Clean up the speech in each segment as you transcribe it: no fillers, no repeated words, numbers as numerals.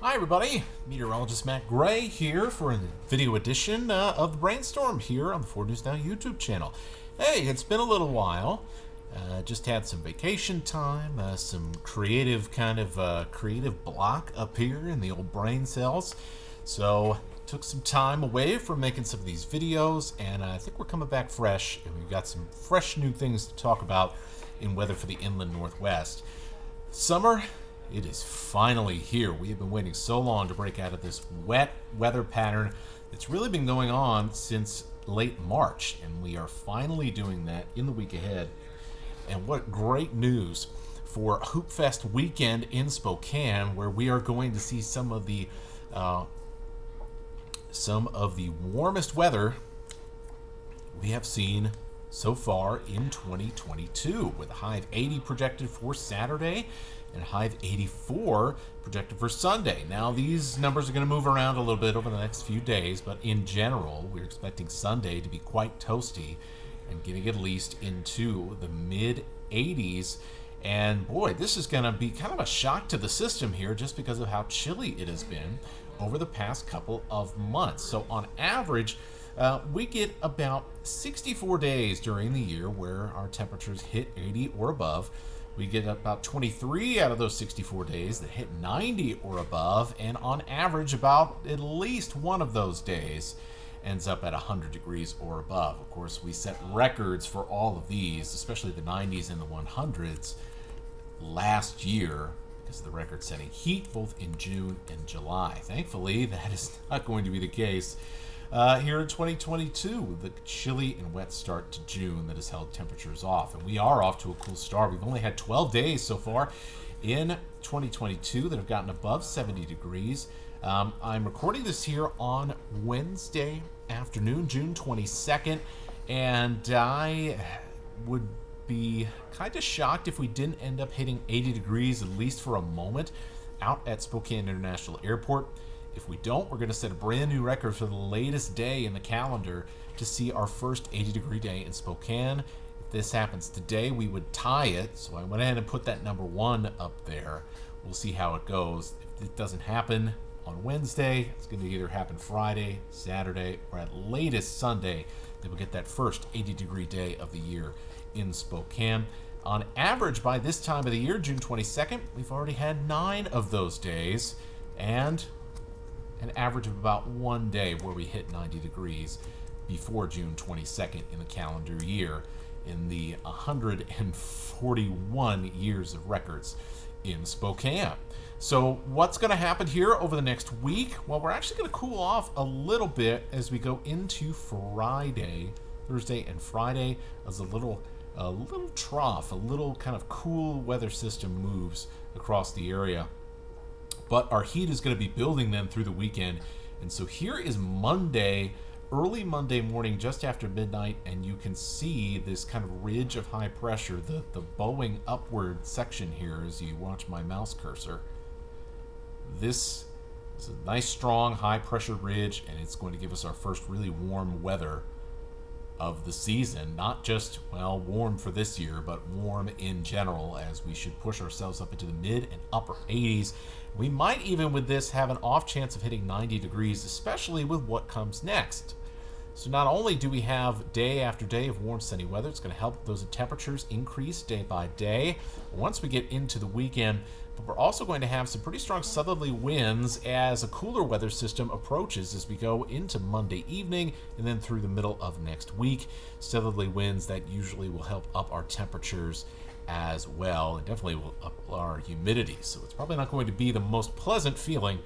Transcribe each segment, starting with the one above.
Hi everybody, meteorologist Matt Gray here for a video edition of the Brainstorm here on the 4 News Now YouTube channel. Hey, it's been a little while. Just had some vacation time, some creative creative block up here in the old brain cells. So took some time away from making some of these videos, and I think we're coming back fresh, and we've got some fresh new things to talk about in weather for the inland Northwest. Summer, it is finally here. We have been waiting so long to break out of this wet weather pattern that's really been going on since late March, and we are finally doing that in the week ahead. And what great news for Hoop Fest weekend in Spokane, where we are going to see some of the warmest weather we have seen so far in 2022, with a high of 80 projected for Saturday and a high of 84 projected for Sunday. Now, these numbers are going to move around a little bit over the next few days, but in general, we're expecting Sunday to be quite toasty and getting at least into the mid 80s. And boy, this is going to be kind of a shock to the system here just because of how chilly it has been over the past couple of months. So on average, we get about 64 days during the year where our temperatures hit 80 or above. We get about 23 out of those 64 days that hit 90 or above, and on average, about at least one of those days ends up at 100 degrees or above. Of course, we set records for all of these, especially the 90s and the 100s, last year because of the record-setting heat both in June and July. Thankfully, that is not going to be the case here in 2022 with the chilly and wet start to June that has held temperatures off. And we are off to a cool start. We've only had 12 days so far in 2022 that have gotten above 70 degrees. I'm recording this here on Wednesday afternoon, June 22nd, and I would be kind of shocked if we didn't end up hitting 80 degrees at least for a moment out at Spokane International Airport. If we don't, we're going to set a brand new record for the latest day in the calendar to see our first 80-degree day in Spokane. If this happens today, we would tie it, so I went ahead and put that number 1 up there. We'll see how it goes. If it doesn't happen on Wednesday, it's going to either happen Friday, Saturday, or at latest Sunday that we'll get that first 80-degree day of the year in Spokane. On average, by this time of the year, June 22nd, we've already had 9 of those days, and an average of about 1 day where we hit 90 degrees before June 22nd in the calendar year in the 141 years of records in Spokane. So what's going to happen here over the next week? Well, we're actually going to cool off a little bit as we go into Friday, Thursday and Friday, as a little trough, a little kind of cool weather system moves across the area. But our heat is going to be building then through the weekend. And so here is Monday, early Monday morning, just after midnight, and you can see this kind of ridge of high pressure, the bowing upward section here as you watch my mouse cursor. This is a nice, strong, high pressure ridge, and it's going to give us our first really warm weather of the season. Not just, well, warm for this year, but warm in general, as we should push ourselves up into the mid and upper 80s. We might even with this have an off chance of hitting 90 degrees, especially with what comes next. So not only do we have day after day of warm, sunny weather, it's going to help those temperatures increase day by day once we get into the weekend, but we're also going to have some pretty strong southerly winds as a cooler weather system approaches as we go into Monday evening and then through the middle of next week. Southerly winds that usually will help up our temperatures as well, and definitely will up our humidity. So it's probably not going to be the most pleasant feeling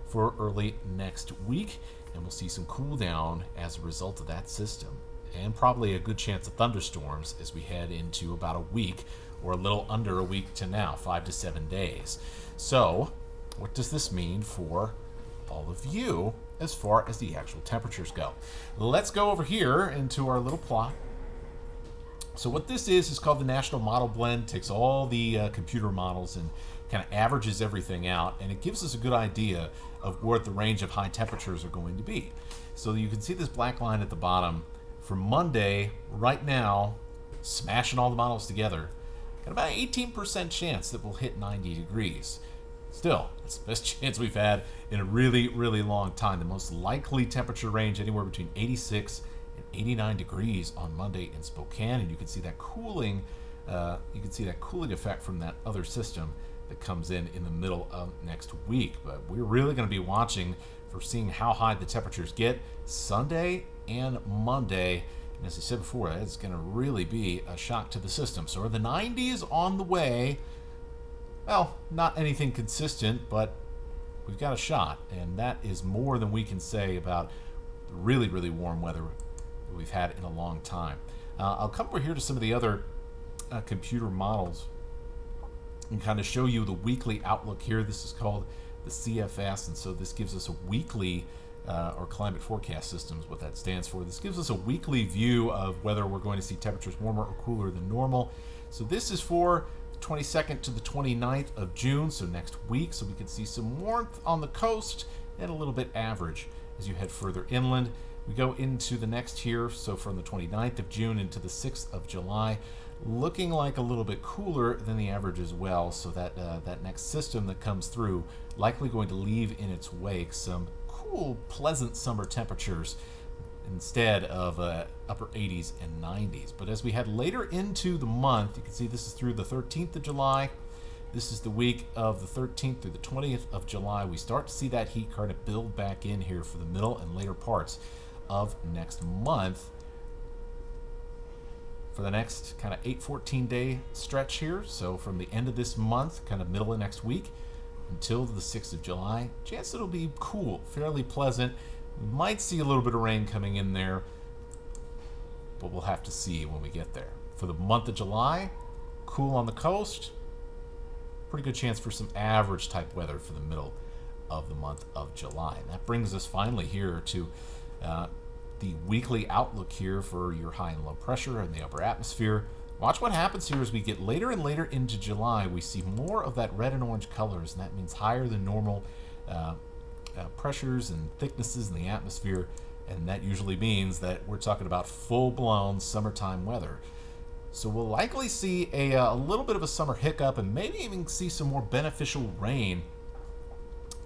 for early next week, and we'll see some cool down as a result of that system, and probably a good chance of thunderstorms as we head into about a week, or a little under a week to now, 5 to 7 days. So what does this mean for all of you as far as the actual temperatures go? Let's go over here into our little plot. So what this is called the National Model Blend. Takes all the computer models and kind of averages everything out, and it gives us a good idea of what the range of high temperatures are going to be. So you can see this black line at the bottom. For Monday, right now, smashing all the models together, got about an 18% chance that we'll hit 90 degrees. Still, it's the best chance we've had in a really, really long time. The most likely temperature range anywhere between 86 and 89 degrees on Monday in Spokane, and you can see that cooling. You can see that cooling effect from that other system that comes in the middle of next week. But we're really going to be watching for seeing how high the temperatures get Sunday and Monday. And as I said before, it's going to really be a shock to the system. So are the 90s on the way? Well, not anything consistent, but we've got a shot, and that is more than we can say about the really, really warm weather that we've had in a long time. I'll come over here to some of the other computer models and kind of show you the weekly outlook here. This is called the CFS, and so this gives us a weekly, or climate forecast systems, what that stands for. This gives us a weekly view of whether we're going to see temperatures warmer or cooler than normal. So this is for 22nd to the 29th of June, so next week, so we can see some warmth on the coast and a little bit average as you head further inland. We go into the next here, so from the 29th of June into the 6th of July, looking like a little bit cooler than the average as well, so that that next system that comes through likely going to leave in its wake some cool, pleasant summer temperatures instead of upper 80s and 90s. But as we head later into the month, you can see this is through the 13th of July. This is the week of the 13th through the 20th of July. We start to see that heat kind of build back in here for the middle and later parts of next month. For the next kind of 8-14 day stretch here, so from the end of this month, kind of middle of next week, until the 6th of July, chance it'll be cool, fairly pleasant. We might see a little bit of rain coming in there, but we'll have to see when we get there. For the month of July, cool on the coast, pretty good chance for some average type weather for the middle of the month of July. And that brings us finally here to the weekly outlook here for your high and low pressure in the upper atmosphere. Watch what happens here as we get later and later into July. We see more of that red and orange colors, and that means higher than normal pressures and thicknesses in the atmosphere, and that usually means that we're talking about full-blown summertime weather. So we'll likely see a little bit of a summer hiccup and maybe even see some more beneficial rain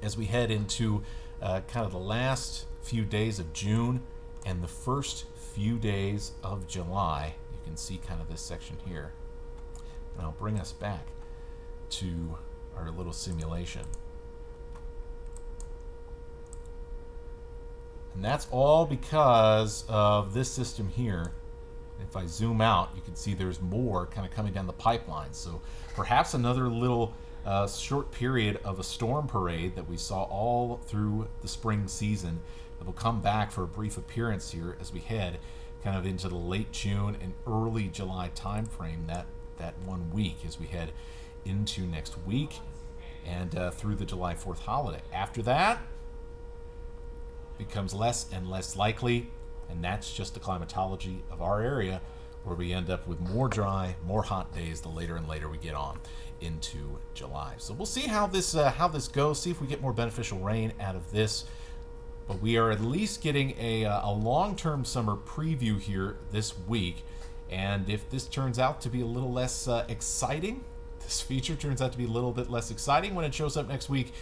as we head into kind of the last few days of June and the first few days of July. You can see kind of this section here, and I'll bring us back to our little simulation. And that's all because of this system here. If I zoom out, you can see there's more kind of coming down the pipeline. So perhaps another little short period of a storm parade that we saw all through the spring season that will come back for a brief appearance here as we head kind of into the late June and early July time frame, that 1 week as we head into next week and through the July 4th holiday. After that, becomes less and less likely, and that's just the climatology of our area, where we end up with more dry, more hot days the later and later we get on into July. So we'll see how this goes, see if we get more beneficial rain out of this. But we are at least getting a long-term summer preview here this week, and if this turns out to be a little less exciting, this feature turns out to be a little bit less exciting when it shows up next week,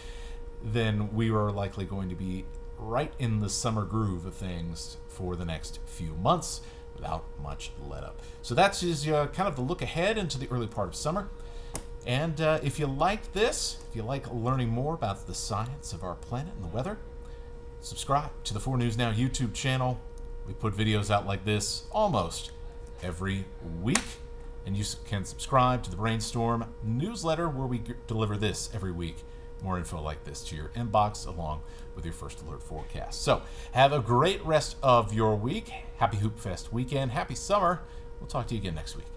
then we are likely going to be right in the summer groove of things for the next few months without much let up. So that's just kind of the look ahead into the early part of summer. And if you like this, if you like learning more about the science of our planet and the weather, subscribe to the 4 News Now YouTube channel. We put videos out like this almost every week. And you can subscribe to the Brainstorm newsletter, where we deliver this every week. More info like this to your inbox along with your first alert forecast. So have a great rest of your week. Happy Hoop Fest weekend. Happy summer. We'll talk to you again next week.